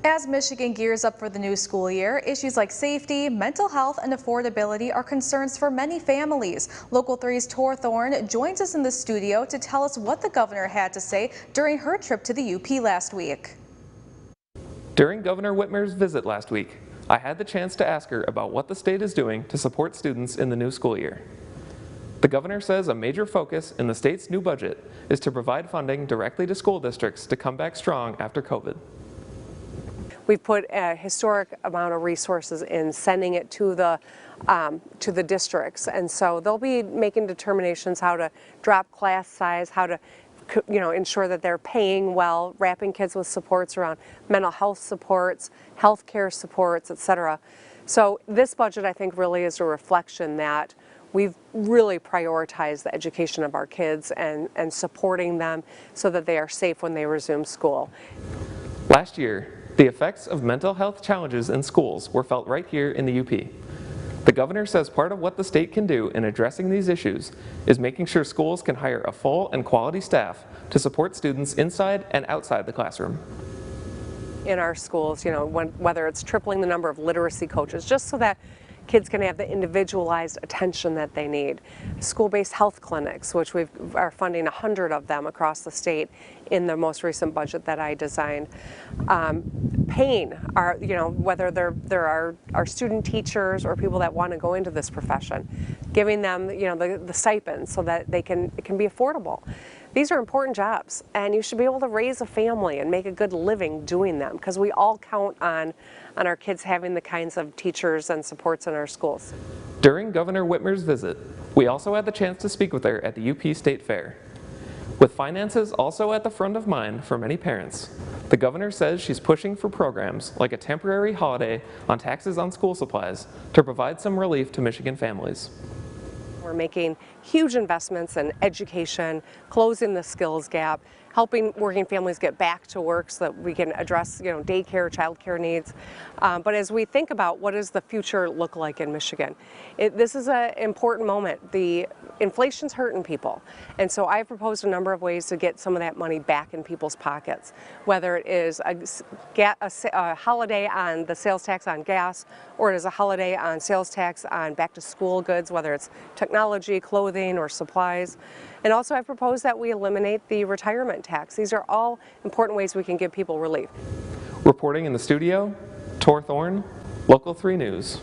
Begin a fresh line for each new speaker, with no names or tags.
As Michigan gears up for the new school year, issues like safety, mental health, and affordability are concerns for many families. Local 3's Tor Thorne joins us in the studio to tell us what the governor had to say during her trip to the UP last week.
During Governor Whitmer's visit last week, I had the chance to ask her about what the state is doing to support students in the new school year. The governor says a major focus in the state's new budget is to provide funding directly to school districts to come back strong after COVID.
We've put a historic amount of resources in sending it to the districts, and so they'll be making determinations how to drop class size, how to ensure that they're paying well, wrapping kids with supports around mental health supports, healthcare supports, etc. So this budget, I think, really is a reflection that we've really prioritized the education of our kids and supporting them so that they are safe when they resume school.
Last year, the effects of mental health challenges in schools were felt right here in the UP. The governor says part of what the state can do in addressing these issues is making sure schools can hire a full and quality staff to support students inside and outside the classroom.
In our schools, whether it's tripling the number of literacy coaches, just so that kids can have the individualized attention that they need. School-based health clinics, which we are funding 100 of them across the state in the most recent budget that I designed. Pain, whether there are student teachers or people that want to go into this profession, giving them the stipend so that it can be affordable. These are important jobs, and you should be able to raise a family and make a good living doing them, because we all count on our kids having the kinds of teachers and supports in our schools.
During Governor Whitmer's visit, we also had the chance to speak with her at the UP State Fair. With finances also at the front of mind for many parents, the governor says she's pushing for programs like a temporary holiday on taxes on school supplies to provide some relief to Michigan families.
We're making huge investments in education, closing the skills gap, helping working families get back to work so that we can address daycare, childcare needs. But as we think about what does the future look like in Michigan, this is an important moment. The inflation's hurting people, and so I've proposed a number of ways to get some of that money back in people's pockets, whether it is a holiday on the sales tax on gas, or it is a holiday on sales tax on back to school goods, whether it's technology, clothing, or supplies. And also I've proposed that we eliminate the retirement tax. These are all important ways we can give people relief.
Reporting in the studio, Tor Thorne, Local 3 News.